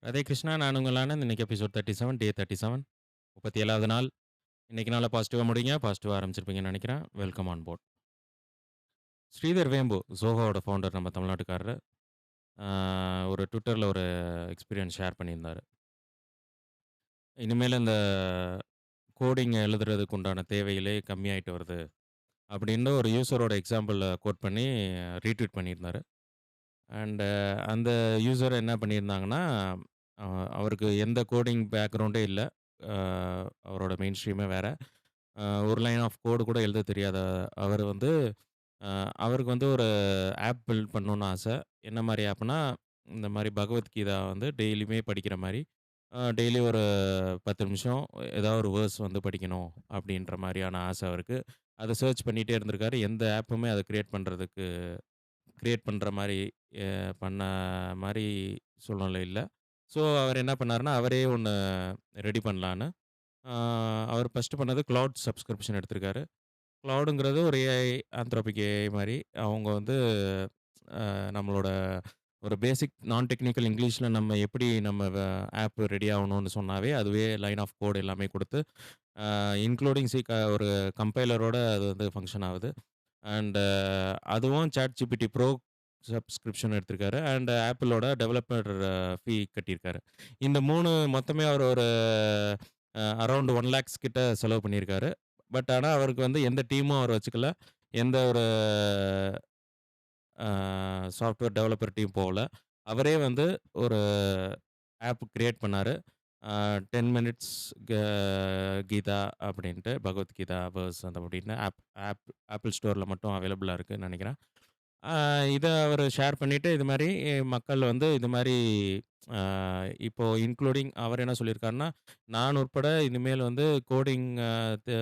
ராதே கிருஷ்ணா. நான் உங்கள் ஆனந்த். இன்னைக்கு எபிசோட் 37 டே 37 37வது நாள். இன்னைக்கு நாள பாசிட்டிவா முடிங்க. பாசிட்டிவா ஆரம்பிச்சிருப்பீங்கன்னு நெனைக்கிறேன். Welcome on board. ஸ்ரீதர் வேம்பு, Zohoவோட ஃபவுண்டர் நம்ம தமிழ்நாட்டுக்காரரு. ஆ ஒரு ட்விட்டர்ல ஒரு எக்ஸ்பீரியன்ஸ் ஷேர் பண்ணியிருந்தாரு. இனிமேல் இந்த கோடிங் எழுதுறதுக்கு உண்டான தேவைகளே கம்மியாயிட்டு வருது. அப்படின்னு ஒரு யூசரோட எக்ஸாம்பிள கோட் பண்ணி ரீட்வீட் பண்ணியிருந்தாரு. அண்ட் அந்த யூசர் என்ன பண்ணியிருந்தாங்கன்னா, அ அவருக்கு எந்த கோடிங் பேக்ரவுண்டே இல்ல. அ அவரோட மெயின் ஸ்ட்ரீமே வேற. ஒரு லைன் ஆஃப் கோடு கூட எழுத தெரியாத அவர் வந்து, அ அவருக்கு வந்து ஒரு ஆப் பில்ட் பண்ணணும்னு ஆசை. என்ன மாரி ஆப்னா, இந்த மாரி பகவத்கீதா வந்து டெய்லியுமே படிக்கிற மாரி, டெய்லி ஒரு 10 நிமிஷம் ஏதாவது ஒரு வேர்ஸ் வந்து படிக்கணும் அப்படின்ற மாரியான ஆசை அவருக்கு. அத சர்ச் பண்ணிட்டே இருந்திருக்காரு. எந்த ஆப்புமே அத கிரியேட் பண்ற மாரி எ பண்ண மாரி சூழ்நிலை இல்ல. ஸோ அவர் என்ன பண்ணாருன்னா, அவரே ஒண்ணு ரெடி பண்ணலான்னு, ஆ அவர் ஃபர்ஸ்ட்டு பண்ணது கிளவுட் சப்ஸ்கிரிப்ஷன் எடுத்திருக்காரு. கிளவுடுங்கிறது ஒரு ஏஐ, ஆந்த்ரோபிக் ஏஐ மாரி. அவங்க வந்து நம்மளோட ஒரு பேசிக் நான் டெக்னிக்கல் இங்கிலீஷ்ல நம்ம எப்படி நம்ம ஆப் ரெடி ஆவணும்னு சொன்னாவே, அதுவே லைன் ஆஃப் கோட் எல்லாமே குடுத்து, இன்க்ளூடிங் ஒரு கம்பைலரோட அது வந்து ஃபங்ஷன் ஆவுது. அண்ட் அதுவும் ChatGPT Pro சப்ஸ்கிரிப்ஷன் எடுத்திருக்காரு. அண்ட் ஆப்பிளோட டெவலப்பர் ஃபீ கட்டியிருக்காரு. இந்த 3 மொத்தமே அவர் ஒரு அரவுண்ட் 1,00,000 கிட்ட செலவு பண்ணியிருக்காரு. பட் ஆனா, அவருக்கு வந்து எந்த டீமும் அவர் வச்சுக்கல. எந்த ஒரு சாஃப்ட்வேர் டெவலப்பர் டீம் போகல. அவரே வந்து ஒரு ஆப் கிரியேட் பண்ணாரு. அ 10 மினிட்ஸ் க கீதா அப்படின்ட்டு, பகவத்கீதா வேர்ஸ் அந்த அப்படின்னு ஆப்பிள் ஸ்டோர்ல மட்டும் அவைலபிளா இருக்குன்னு நெனைக்கிறேன். அ இத அவரு ஷேர் பண்ணிட்டு, இது மாரி மக்கள் வந்து இது மாரி அ இப்போ இன்க்ளூடிங் அவர் என்ன சொல்லியிருக்காருன்னா, நான் உட்பட இனிமேல் வந்து கோடிங் அ தெ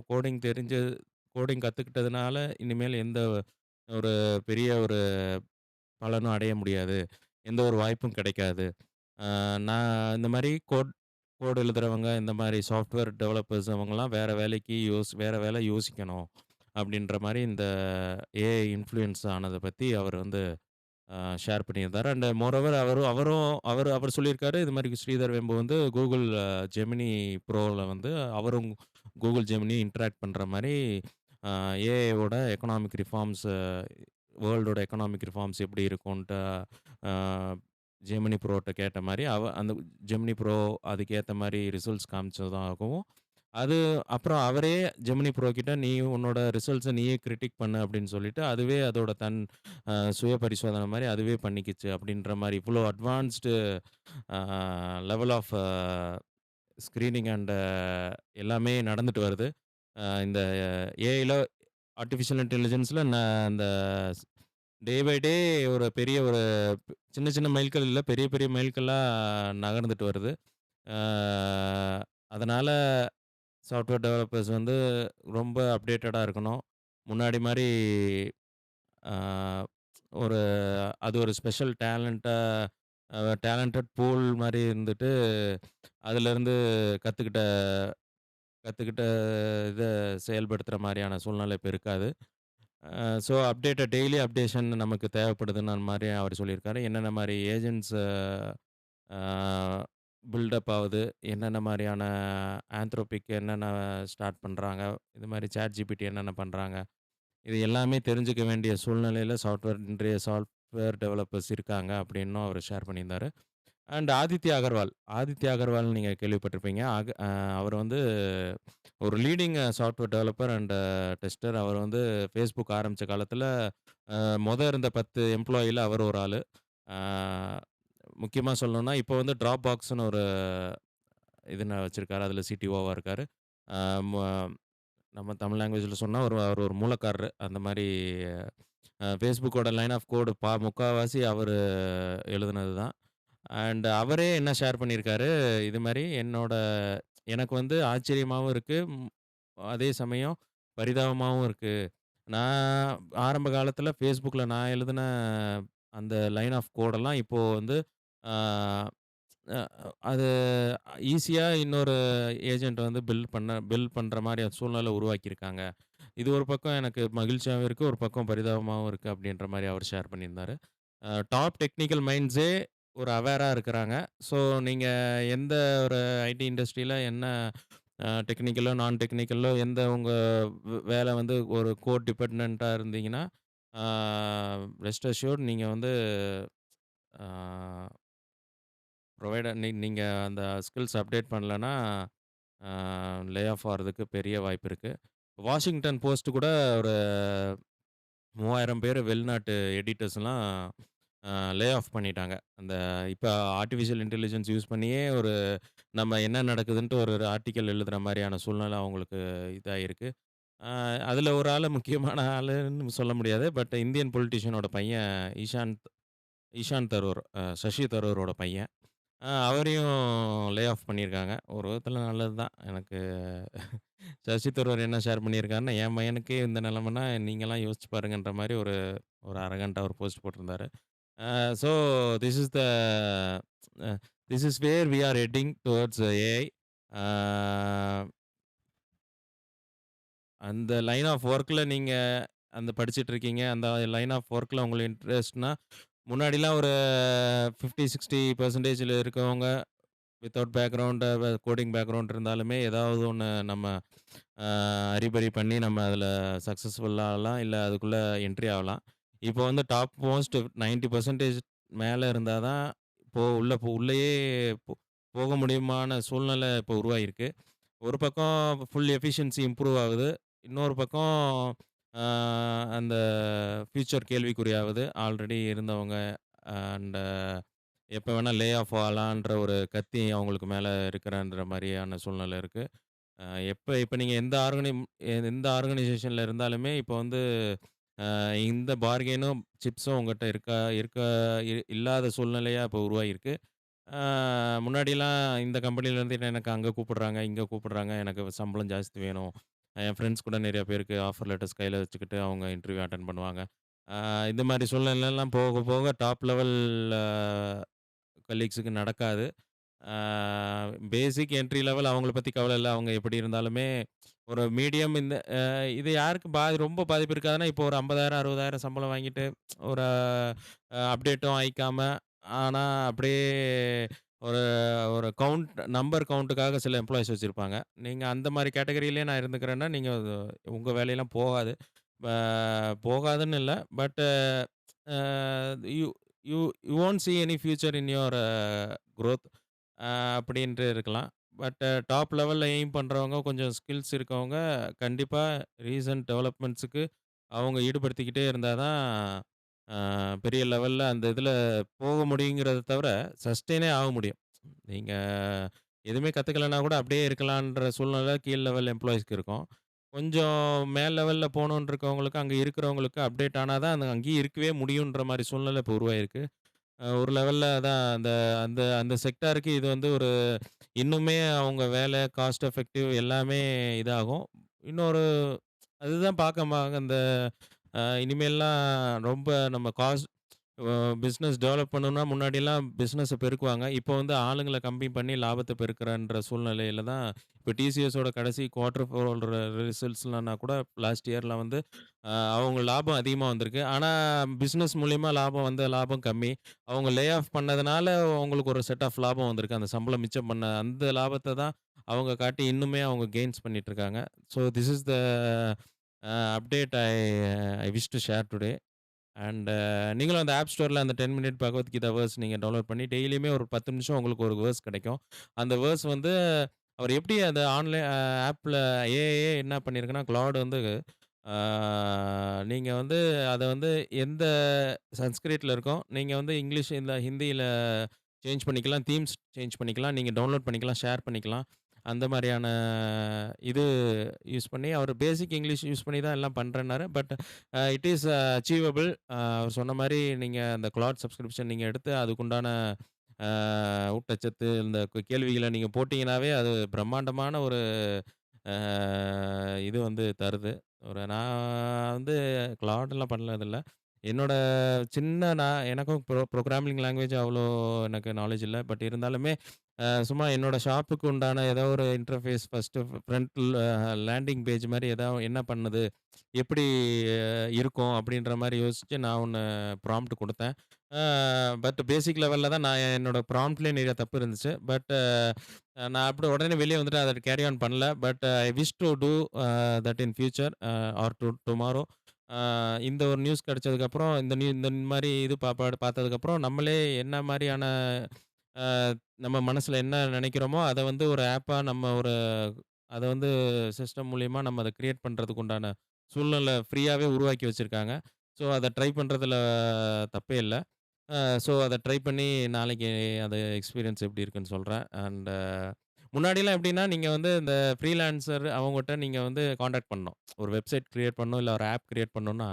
கோடிங் தெரிஞ்சு கோடிங் கத்துக்கிட்டதுனால, இனிமேல் எந்த ஒரு பெரிய ஒரு பலனும் அடைய முடியாது. எந்த ஒரு வாய்ப்பும் கிடைக்காது. நான் இந்த மாரி கோட் எழுதுறவங்க, இந்த மாரி சாஃப்ட்வேர் டெவலப்பர்ஸ் அவங்கலாம் வேற வேலை யோசிக்கணும். அப்படின்ற மாரி இந்த ஏஐ இன்ஃப்ளூயன்ஸ் ஆனத பத்தி அவர் வந்து ஷேர் பண்ணியிருந்தாரு. அண்ட் மோரோவர் அவர் சொல்லியிருக்காரு, இது மாரி ஸ்ரீதர் வெம்பு வந்து Google Gemini Proல வந்து அவரும் Google Gemini இன்டராக்ட் பண்ற மாரி அ ஏஐயோட எக்கனாமிக் ரிஃபார்ம்ஸ் வேர்ல்டோட எக்கனாமிக் ரிஃபார்ம்ஸ் எப்படி இருக்குன்ட்டு அ ஜெமினி ப்ரோட்ட கேட்ட மாரி, அந்த ஜெமினி ப்ரோ அதுக்கேத்த மாரி ரிசல்ட்ஸ் காமிச்சதாகவும், அது அப்புறம் அவரே ஜெமினி ப்ரோ கிட்ட "நீ உன்னோட ரிசல்ட்ஸ நீயே கிரிட்டிக் பண்ணு" அப்படின்னு சொல்லிட்டு, அதுவே அதோட சுய பரிசோதனை மாரி அதுவே பண்ணிக்கிச்சு அப்படின்ற மாரி இவ்ளோ advanced a level of screening and எல்லாமே நடந்துட்டு வருது. இந்த ஏஐல ஆர்டிஃபிஷியல் இன்டெலிஜென்ஸ்ல அந்த டே பை டே ஒரு பெரிய ஒரு சின்ன சின்ன மைல்கல் இல்ல, பெரிய பெரிய மைல்கல்லா நகர்ந்துட்டு வருது. ஆ அதனால சாஃப்ட்வேர் டெவலப்பர்ஸ் வந்து ரொம்ப அப்டேட்டடா இருக்கணும். முன்னாடி மாரி ஆ ஒரு அது ஒரு ஸ்பெஷல் டேலண்டட் பூல் மாரி இருந்துட்டு, அதிலருந்து கத்துக்கிட்ட கத்துக்கிட்ட இத செயல்படுத்துற மாரியான சூழ்நிலை இப்ப இருக்காது. ஸோ டெய்லி அப்டேஷன் நமக்கு தேவைப்படுதுன்னு மாரி அவர் சொல்லியிருக்காரு. என்னென்ன மாரி ஏஜென்ட்ஸ் அ பில்டப் ஆவுது, என்னென்ன மாரியான ஆந்த்ரோபிக் என்னென்ன ஸ்டார்ட் பண்றாங்க, இது மாரி ChatGPT என்னென்ன பண்றாங்க, இது எல்லாமே தெரிஞ்சுக்க வேண்டிய சூழ்நிலையில இன்றைய சாஃப்ட்வேர் டெவலப்பர்ஸ் இருக்காங்க அப்படின்னும் அவரு ஷேர் பண்ணியிருந்தாரு. அண்ட் ஆதித்யா அகர்வால் நீங்க கேள்விப்பட்டிருப்பீங்க. அவர் வந்து ஒரு leading software developer and tester. அவர் வந்து Facebook ஆரம்பிச்ச காலத்தில, இருந்த 10 எம்ப்ளாயில அவர் ஒரு ஆளு. ஆ முக்கியமா சொல்லணும்னா, இப்போ வந்து Dropboxன்னு ஒரு வச்சிருக்காரு. அதில சிடிஓவா இருக்காரு. ஆ ம நம்ம தமிழ் லாங்குவேஜ்ல சொன்னா அவர் ஒரு மூலக்காரரு. அந்த மாரி Facebookோட லைன் ஆஃப் கோடு முக்காவாசி அவரு எழுதுனது தான். அண்ட் அவரே என்ன ஷேர் பண்ணியிருக்காரு, இது மாரி எனக்கு வந்து ஆச்சரியமாவும் இருக்கு. அதே சமயம் பரிதாபமாவும் இருக்கு. நான் ஆரம்ப காலத்தில Facebookல நான் எழுதின அந்த லைன் ஆஃப் கோடெல்லாம் இப்போ வந்து ஆ அ அது ஈஸியா இன்னொரு ஏஜென்ட் வந்து பில்ட் பண்ற மாரி சூழ்நிலை உருவாக்கியிருக்காங்க. இது ஒரு பக்கம் எனக்கு மகிழ்ச்சியாவும் இருக்கு, ஒரு பக்கம் பரிதாபமாவும் இருக்கு அப்படின்ற மாரி அவர் ஷேர் பண்ணியிருந்தாரு. டாப் டெக்னிக்கல் மைண்ட்ஸே ஒரு அவேரா இருக்கிறாங்க. ஸோ நீங்க எந்த ஒரு ஐடி இண்டஸ்ட்ரியில என்ன டெக்னிக்கலோ, நான் டெக்னிக்கலோ எந்த உங்க வேலை வந்து ஒரு கோர் டிபெண்டன்ட்டா இருந்தீங்கன்னா, ஆ ரெஸ்ட் அஷ்யூர்ட் நீங்க வந்து ஆ ப்ரொவைடர் நீங்க அந்த ஸ்கில்ஸ் அப்டேட் பண்ணலன்னா, ஆ லே ஆஃப் ஆறதுக்கு பெரிய வாய்ப்பு இருக்கு. வாஷிங்டன் போஸ்ட் கூட ஒரு 3000 பேரு வெளிநாட்டு எடிட்டர்ஸ்லாம் லே ஆஃப் பண்ணிட்டாங்க. அந்த இப்ப ஆர்ட்டிஃபிஷியல் இன்டெலிஜென்ஸ் யூஸ் பண்ணியே நம்ம என்ன நடக்குதுன்ட்டு ஒரு ஆர்டிக்கல் எழுதுற மாரியான சூழ்நிலை அவங்களுக்கு இதாயிருக்கு. அ அதுல ஒரு ஆளு முக்கியமான ஆளுன்னு சொல்ல முடியாது. பட் இந்தியன் பொலிட்டிஷியனோட பையன் ஈஷான் தரூர், சசி தரூரோட பையன். அவரையும் லே ஆஃப் பண்ணியிருக்காங்க. ஒரு விதத்தில நல்லது தான். எனக்கு சசி தரூர் என்ன ஷேர் பண்ணியிருக்காருன்னா, என் பையனுக்கே இந்த நிலைமைன்னா, நீங்கலாம் யோசிச்சு பாருங்கன்ற மாரி ஒரு ஒரு அரகன்ட்டா ஒரு போஸ்ட் போட்டிருந்தாரு. So this is the uh this is where we are heading towards AI. ஆ அந்த லைன் ஆஃப் ஒர்க்ல நீங்க அந்த படிச்சுட்டு இருக்கீங்க. அந்த லைன் ஆஃப் ஒர்க்ல உங்களுக்கு இன்ட்ரெஸ்ட்னா, முன்னாடிலாம் ஒரு 50, 60% இருக்கவங்க வித்தவுட் பேக்கிரவுண்ட் கோடிங் பேக்கிரவுண்ட் இருந்தாலுமே ஏதாவது ஒண்ணு நம்ம அ அறிபறி பண்ணி நம்ம அதில சக்சஸ்ஃபுல் ஆகலாம். இல்ல அதுக்குள்ள என்ட்ரி ஆகலாம். இப்போ வந்து டாப் மோஸ்ட் 90% மேல இருந்தா தான் உள்ளேயே போ போக முடியுமான சூழ்நிலை இப்போ உருவாகியிருக்கு. ஒரு பக்கம் ஃபுல் எஃபிஷியன்சி இம்ப்ரூவ் ஆகுது. இன்னொரு பக்கம் அ அந்த ஃபியூச்சர் கேள்விக்குறியாவுது. ஆல்ரெடி இருந்தவங்க அண்ட் எப்ப வேணா லே ஆஃப் ஆகலான்ற ஒரு கத்தி அவங்களுக்கு மேல இருக்கிறன்ற மாரியான சூழ்நிலை இருக்கு. அ இப்ப நீங்க எந்த ஆர்கனைசேஷன்ல இருந்தாலுமே இப்ப வந்து இந்த பார்கெனும், சிப்ஸும் உங்கட்ட இருக்கா இருக்க இல்லாத சூழ்நிலையா இப்ப உருவாகியிருக்கு. ஆ முன்னாடிலாம் இந்த கம்பெனிலேருந்து எனக்கு அங்க கூப்பிடுறாங்க, இங்க கூப்பிடுறாங்க. எனக்கு சம்பளம் ஜாஸ்தி வேணும். என் ஃப்ரெண்ட்ஸ் கூட நெறைய பேருக்கு ஆஃபர் லெட்டர்ஸ் கையில வச்சுக்கிட்டு அவங்க இன்டர்வியூ அட்டெண்ட் பண்ணுவாங்க. ஆ இந்த மாரி சூழ்நிலைலாம் போக போக டாப் லெவல் அ கலீக்ஸுக்கு நடக்காது. ஆ பேசிக் என்ட்ரி லெவல் அவங்கள பத்தி கவல இல்ல. அவங்க எப்படி இருந்தாலுமே ஒரு மீடியம் இது யாருக்கு ரொம்ப பாதிப்பு இருக்காதுன்னா, இப்போ ஒரு 50,000 60,000 சம்பளம் வாங்கிட்டு ஒரு அப்டேட்டும் ஆயிக்காம, ஆனா அப்படியே ஒரு ஒரு நம்பர் கவுண்ட்டுக்காக சில எம்ப்ளாயீஸ் வச்சிருப்பாங்க. நீங்க அந்த மாரி கேட்டகரியிலேயே நான் இருந்துக்கிறேன்னா, நீங்க உங்க வேலையெல்லாம் போகாது. ப போகாதுன்னு இல்ல. But uh you you you won't see any future in your growth uh அப்படின்ட்டு இருக்கலாம். பட் டாப் லெவல்ல எய்ம் பண்றவங்க, கொஞ்சம் ஸ்கில்ஸ் இருக்கவங்க, கண்டிப்பா ரீசன்ட் டெவலப்மெண்ட்ஸுக்கு அவங்க ஈடுபடுத்திக்கிட்டே இருந்தா தான், பெரிய லெவல்ல அந்த இதில போக முடியுங்கிறத தவிர, சஸ்டெயினே ஆக முடியும். நீங்க எதுவுமே கத்துக்கலனா கூட அப்படியே இருக்கலான்ற சூழ்நிலை கீழ் லெவல் எம்ப்ளாயீஸ்க்கு இருக்கும். கொஞ்சம் மேல் லெவல்ல போணும்னு இருக்கவங்களுக்கு, அங்க இருக்கிறவங்களுக்கு அப்டேட் ஆனா தான் அங்கேயே இருக்கவே முடியுன்ற மாரி சூழ்நிலை இப்போ உருவாகியிருக்கு. ஒரு லெவல்ல அதான் அந்த அந்த அந்த செக்டாருக்கு இது வந்து ஒரு இன்னுமே அவங்க வேலை, காஸ்ட் எஃபெக்டிவ் எல்லாமே இதாகும். இன்னொரு அதுதான் பார்க்க அந்த இனிமேல்லாம் ரொம்ப நம்ம பிசினஸ் டெவலப் பண்ணணும்னா முன்னாடிலாம் பிசினஸ பெருக்குவாங்க. இப்போ வந்து ஆளுங்கள கம்மி பண்ணி லாபத்த பெருக்குறன்ற சூழ்நிலையில தான் இப்போ டிசிஎஸோட கடைசி குவார்ட்டர் 4 ரிசல்ட்ஸ்லனா கூட லாஸ்ட் இயர்ல வந்து அவங்க லாபம் அதிகமா வந்திருக்கு. ஆனா பிசினஸ் மூலியமா லாபம் வந்த லாபம் கம்மி. அவங்க லே ஆஃப் பண்ணதுனால அவங்களுக்கு ஒரு செட் ஆஃப் லாபம் வந்திருக்கு. அந்த சம்பளம் மிச்சம் பண்ண அந்த லாபத்த தான் அவங்க காட்டி இன்னுமே அவங்க கெயின்ஸ் பண்ணிட்டு இருக்காங்க. So this is the update I wish two share today. And நீங்களும் அந்த ஆப் ஸ்டோர்ல அந்த 10 மினிட் பகவத்கீதா வேர்ஸ் நீங்க டவுன்லோட் பண்ணி டெய்லியுமே ஒரு 10 நிமிஷம் உங்களுக்கு ஒரு வேர்ஸ் கிடைக்கும். அந்த வேர்ஸ் வந்து அவர் எப்படி அந்த ஆப்ல ஏஐயே என்ன பண்ணியிருக்குன்னா, கிளாட் வந்து ஆ நீங்க வந்து அத வந்து எந்த சன்ஸ்கிரிட்ல இருக்கும். நீங்க வந்து இங்கிலீஷ் இல்ல ஹிந்தியில சேஞ்ச் பண்ணிக்கலாம். தீம்ஸ் சேஞ்ச் பண்ணிக்கலாம். நீங்க டவுன்லோட் பண்ணிக்கலாம், ஷேர் பண்ணிக்கலாம். அந்த மாரியான இது யூஸ் பண்ணி அவரு பேசிக் இங்கிலீஷ் யூஸ் பண்ணி தான் எல்லாம் பண்றேன்னாரு. But it is achievable. அவர் சொன்ன மாரி நீங்க அந்த கிளாட் சப்ஸ்கிரிப்ஷன் நீங்க எடுத்து அதுக்குண்டான அ ஊட்டச்சத்து இந்த கேள்விகள நீங்க போட்டீங்கன்னாவே, அது பிரம்மாண்டமான ஒரு அ இது வந்து தருது. நான் வந்து கிளாட்லாம் பண்ணதில்ல. என்னோட எனக்கும் ப்ரோகிராமிங் லாங்குவேஜ் அவ்வளோ எனக்கு நாலேட்ஜ் இல்ல. பட் இருந்தாலுமே சும்மா என்னோட ஷாப்புக்கு உண்டான ஏதோ ஒரு இன்டர்ஃபேஸ் ஃபர்ஸ்ட்டு லேண்டிங் பேஜ் மாரி என்ன பண்ணுது? எப்படி இருக்கும்? அப்படின்ற மாரி யோசிச்சு நான் ஒண்ணு ப்ராம்ப்ட் குடுத்தேன். அ பட் பேசிக் லெவல்ல தான் நான் என்னோட ப்ராம்ப்ட்லயே நிறைய தப்பு இருந்துச்சு. பட் நான் அப்படி உடனே வெளிய வந்துட்டு அத கேரி ஆன் பண்ணல. But I wish to do that in future or tomorrow. இந்த ஒரு நியூஸ் கிடைச்சதுக்கப்புறம், இந்த மாரி இது பார்த்ததுக்கப்புறம், நம்மளே என்ன மாரியான அ நம்ம மனசுல என்ன நெனைக்கிறோமோ, அத வந்து ஒரு ஆப்பா நம்ம அத வந்து சிஸ்டம் மூலியமா நம்ம அத கிரியேட் பண்றதுக்கு உண்டான சூழ்நிலை ஃப்ரீயாவே உருவாக்கி வச்சிருக்காங்க. ஸோ, அத ட்ரை பண்றதுல தப்பே இல்ல. அ ஸோ, அத ட்ரை பண்ணி நாளைக்கு அது எக்ஸ்பீரியன்ஸ் எப்படி இருக்குன்னு சொல்றேன். முன்னாடிலாம் எப்படின்னா, நீங்க வந்து இந்த ஃப்ரீலான்சர் அவங்கட்ட நீங்க வந்து கான்டாக்ட் பண்ணணும். ஒரு வெப்சைட் கிரியேட் பண்ணணும், இல்ல ஒரு ஆப் கிரியேட் பண்ணணும்னா,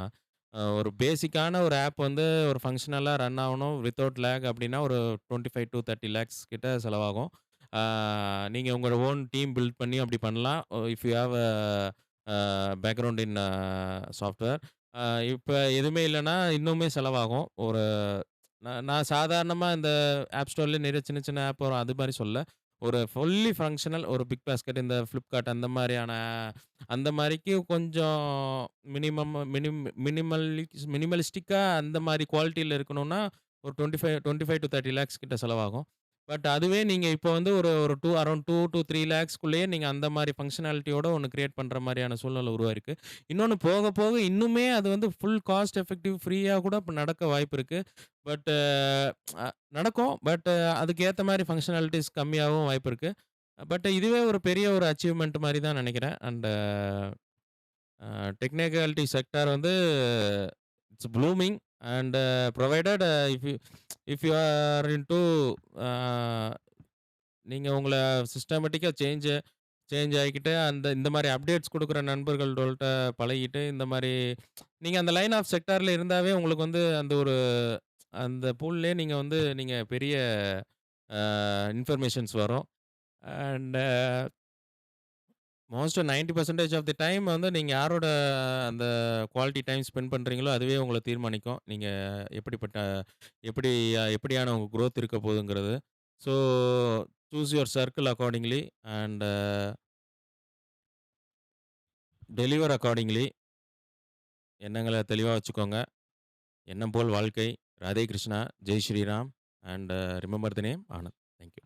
ஒரு பேசிக்கான ஒரு ஆப் வந்து ஒரு ஃபங்ஷனலா ரன் ஆவணும் வித்தவுட் லேக் அப்படின்னா, ஒரு 25-30 லேக்ஸ் கிட்ட செலவாகும். ஆ நீங்க உங்களோட ஓன் டீம் பில்ட் பண்ணி அப்படி பண்ணலாம். If you have background in software. அ இப்ப எதுவுமே இல்லன்னா, இன்னுமே செலவாகும். நான் சாதாரணமா இந்த ஆப் ஸ்டோர்லயே நிறைய சின்ன சின்ன ஆப் வரும். அது மாரி சொல்லல. ஒரு ஃபுல்லி ஃபங்ஷனல் ஒரு பிக் பாஸ்கெட் இந்த Flipkart அந்த மாரியான அந்த மாரிக்கு கொஞ்சம் மினிமம் மினிம் மினிமலிஸ்டிக்கா அந்த மாரி குவாலிட்டில இருக்கணும்னா, ஒரு 25 லேக்ஸ் கிட்ட செலவாகும். பட் அதுவே நீங்க இப்போ வந்து ஒரு ஒரு அரவுண்ட் 2 லேக்ஸ்க்குள்ளேயே நீங்க அந்த மாரி ஃபங்ஷனாலிட்டியோட ஒண்ணு கிரியேட் பண்ற மாரியான சூழ்நிலை உருவாயிருக்கு. இன்னொன்னு போக போக இன்னுமே அது வந்து ஃபுல் காஸ்ட் எஃபெக்டிவ் ஃப்ரீயா கூட இப்ப நடக்க வாய்ப்பு இருக்கு. பட் அ நடக்கும். பட் அதுக்கு ஏத்த மாரி ஃபங்ஷனாலிட்டீஸ் கம்மியாவும் வாய்ப்பு இருக்கு. பட் இதுவே ஒரு பெரிய ஒரு அச்சீவ்மென்ட் மாரி தான் நெனைக்கிறேன். டெக்னிக்காலிட்டி செக்டார் வந்து it's blooming and provided if you are into uh நீங்க உங்கள சிஸ்டமேட்டிக்கா சேஞ்ச் ஆயிக்கிட்டு, இந்த மாரி அப்டேட்ஸ் குடுக்குற நண்பர்கள்ட்ட பழகிட்டு, இந்த மாரி நீங்க அந்த லைன் ஆஃப் செக்டார்ல இருந்தாவே உங்களுக்கு வந்து அந்த பூல்லேயே நீங்க பெரிய இன்ஃபர்மேஷன்ஸ் வரும். And most 90% of the time வந்து நீங்க யாரோட அந்த குவாலிட்டி டைம் ஸ்பெண்ட் பண்றீங்களோ, அதுவே உங்கள தீர்மானிக்கும். நீங்க எப்படிப்பட்ட எப்படி எப்படியான உங்க குரோத் இருக்க போதுங்கிறது. So choose your circle accordingly and deliver accordingly. எண்ணங்கள தெளிவா வச்சுக்கோங்க. எண்ணம் போல் வாழ்க்கை. Radhe Krishna. Jai Shriram. And remember the name Anand. Thank you.